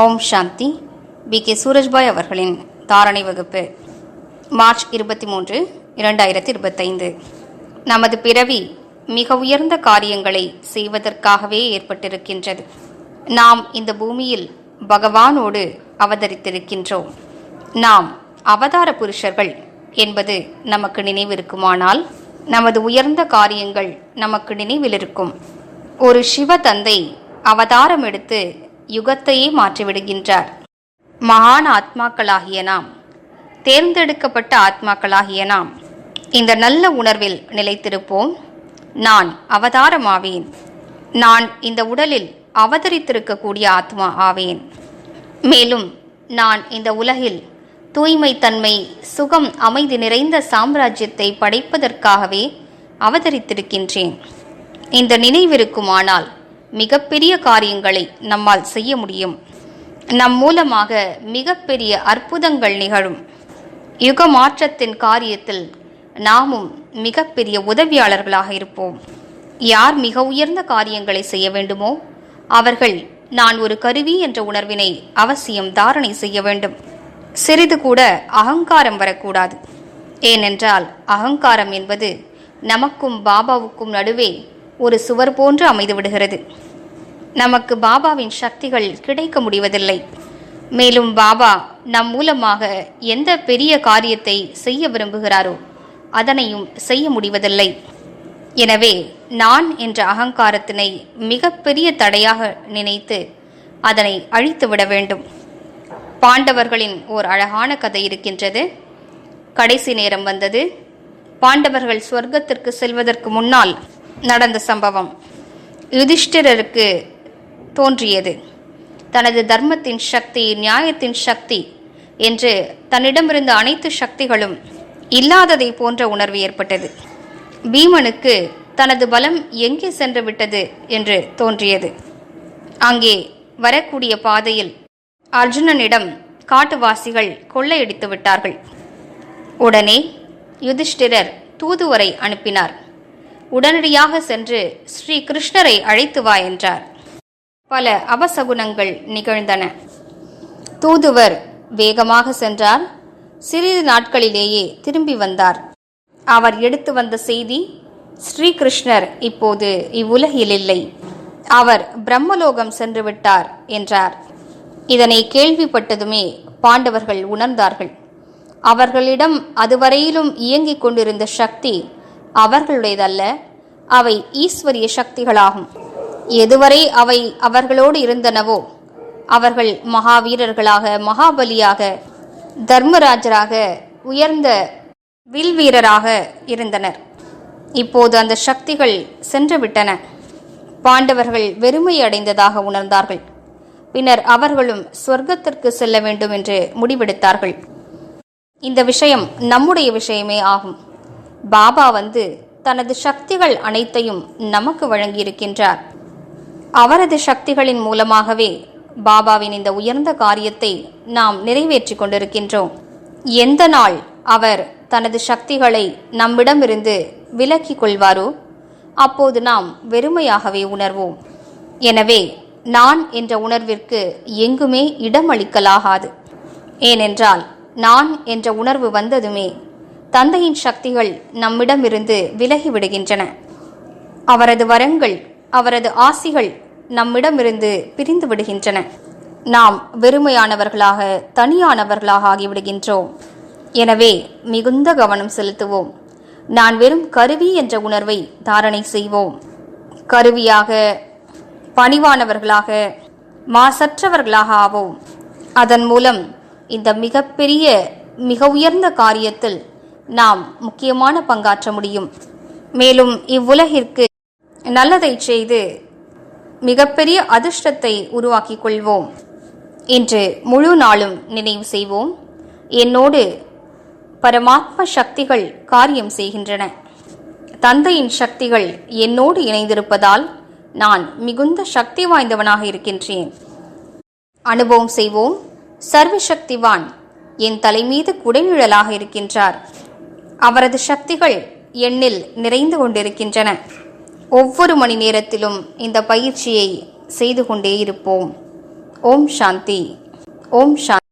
ஓம் சாந்தி. B.K. Surajbhai அவர்களின் தாரணை வகுப்பு, மார்ச் 23, 2025. நமது பிறவி மிக உயர்ந்த காரியங்களை செய்வதற்காகவே ஏற்பட்டிருக்கின்றது. நாம் இந்த பூமியில் பகவானோடு அவதரித்திருக்கின்றோம். நாம் அவதார புருஷர்கள் என்பது நமக்கு நினைவிருக்குமானால் நமது உயர்ந்த காரியங்கள் நமக்கு நினைவிலிருக்கும். ஒரு சிவ தந்தை அவதாரம் எடுத்து யுகத்தையே மாற்றிவிடுகின்றார். மகான் ஆத்மாக்களாகிய நாம், தேர்ந்தெடுக்கப்பட்ட ஆத்மாக்களாகிய நாம் இந்த நல்ல உணர்வில் நிலைத்திருப்போம். நான் அவதாரமாவேன். நான் இந்த உடலில் அவதரித்திருக்கக்கூடிய ஆத்மா ஆவேன். மேலும் நான் இந்த உலகில் தூய்மை, தன்மை, சுகம், அமைதி நிறைந்த சாம்ராஜ்யத்தை படைப்பதற்காகவே அவதரித்திருக்கின்றேன். இந்த நினைவிருக்குமானால் மிகப்பெரிய காரியங்களை நம்மால் செய்ய முடியும். நம் மூலமாக மிகப்பெரிய அற்புதங்கள் நிகழும். யுக மாற்றத்தின் காரியத்தில் நாமும் மிகப்பெரிய உதவியாளர்களாக இருப்போம். யார் மிக உயர்ந்த காரியங்களை செய்ய வேண்டுமோ அவர்கள் நான் ஒரு கருவி என்ற உணர்வினை அவசியம் தாரணை செய்ய வேண்டும். சிறிது கூட அகங்காரம் வரக்கூடாது. ஏனென்றால் அகங்காரம் என்பது நமக்கும் பாபாவுக்கும் நடுவே ஒரு சுவர் போன்று அமைந்து விடுகிறது. நமக்கு பாபாவின் சக்திகள் கிடைக்க முடிவதில்லை. மேலும் பாபா நம் மூலமாக எந்த பெரிய காரியத்தை செய்ய விரும்புகிறாரோ அதனையும் செய்ய முடிவதில்லை. எனவே நான் என்ற அகங்காரத்தினை மிகப்பெரிய தடையாக நினைத்து அதனை அழித்துவிட வேண்டும். பாண்டவர்களின் ஓர் அழகான கதை இருக்கின்றது. கடைசி நேரம் வந்தது. பாண்டவர்கள் சொர்க்கத்திற்கு செல்வதற்கு முன்னால் நடந்த சம்பவம். யுதிஷ்டிரருக்கு தோன்றியது, தனது தர்மத்தின் சக்தி, நியாயத்தின் சக்தி என்று தன்னிடமிருந்த அனைத்து சக்திகளும் இல்லாததை போன்ற உணர்வு ஏற்பட்டது. பீமனுக்கு தனது பலம் எங்கே சென்று விட்டது என்று தோன்றியது. அங்கே வரக்கூடிய பாதையில் அர்ஜுனனிடம் காட்டுவாசிகள் கொள்ளையடித்து விட்டார்கள். உடனே யுதிஷ்டிரர் தூதுவரை அனுப்பினார். உடனடியாக சென்று ஸ்ரீ கிருஷ்ணரை அழைத்து வா என்றார். பல அபசகுனங்கள் நிகழ்ந்தன. தூதுவர் வேகமாக சென்றார். சிறிது நாட்களிலேயே திரும்பி வந்தார். அவர் எடுத்து வந்த செய்தி, ஸ்ரீகிருஷ்ணர் இப்போது இவ்வுலகில் இல்லை, அவர் பிரம்மலோகம் சென்று விட்டார் என்றார். இதனை கேள்விப்பட்டதுமே பாண்டவர்கள் உணர்ந்தார்கள். அவர்களிடம் அதுவரையிலும் இயங்கிக் கொண்டிருந்த சக்தி அவர்களுடையதல்ல, அவை ஈஸ்வரிய சக்திகளாகும். எதுவரை அவை அவர்களோடு இருந்தனவோ அவர்கள் மகாவீரர்களாக, மகாபலியாக, தர்மராஜராக, உயர்ந்த வில்வீரராக இருந்தனர். இப்போது அந்த சக்திகள் சென்றுவிட்டன. பாண்டவர்கள் வெறுமை அடைந்ததாக உணர்ந்தார்கள். பின்னர் அவர்களும் சொர்க்கத்திற்கு செல்ல வேண்டும் என்று முடிவெடுத்தார்கள். இந்த விஷயம் நம்முடைய விஷயமே ஆகும். பாபா வந்து தனது சக்திகள் அனைத்தையும் நமக்கு வழங்கியிருக்கின்றார். அவரது சக்திகளின் மூலமாகவே பாபாவின் இந்த உயர்ந்த காரியத்தை நாம் நிறைவேற்றி கொண்டிருக்கின்றோம். எந்த நாள் அவர் தனது சக்திகளை நம்மிடமிருந்து விலக்கிக் கொள்வாரோ அப்போது நாம் வெறுமையாகவே உணர்வோம். எனவே நான் என்ற உணர்விற்கு எங்குமே இடமளிக்கலாகாது. ஏனென்றால் நான் என்ற உணர்வு வந்ததுமே தந்தையின் சக்திகள் நம்மிடமிருந்து விலகிவிடுகின்றன. அவரது வரங்கள், அவரது ஆசிகள் நம்மிடமிருந்து பிரிந்து விடுகின்றன. நாம் வெறுமையானவர்களாக, தனியானவர்களாக ஆகிவிடுகின்றோம். எனவே மிகுந்த கவனம் செலுத்துவோம். நான் வெறும் கருவி என்ற உணர்வை தாரணை செய்வோம். கருவியாக, பணிவானவர்களாக, மாசற்றவர்களாக ஆவோம். அதன் மூலம் இந்த மிகப்பெரிய, மிக உயர்ந்த காரியத்தில் நாம் முக்கியமான பங்காற்ற முடியும். மேலும் இவ்வுலகிற்கு நல்லதை செய்து மிகப்பெரிய அதிர்ஷ்டத்தை உருவாக்கிக் கொள்வோம். இன்று முழு நாளும் நினைவு செய்வோம், என்னோடு பரமாத்ம சக்திகள் காரியம் செய்கின்றன. தந்தையின் சக்திகள் என்னோடு இணைந்திருப்பதால் நான் மிகுந்த சக்தி வாய்ந்தவனாக இருக்கின்றேன். அனுபவம் செய்வோம். சர்வசக்திவான் என் தலைமீது குடைநிழலாக இருக்கின்றார். அவரது சக்திகள் எண்ணில் நிறைந்து கொண்டிருக்கின்றன. ஒவ்வொரு மணி நேரத்திலும் இந்த பயிற்சியை செய்து கொண்டே இருப்போம். ஓம் சாந்தி. ஓம் சாந்தி.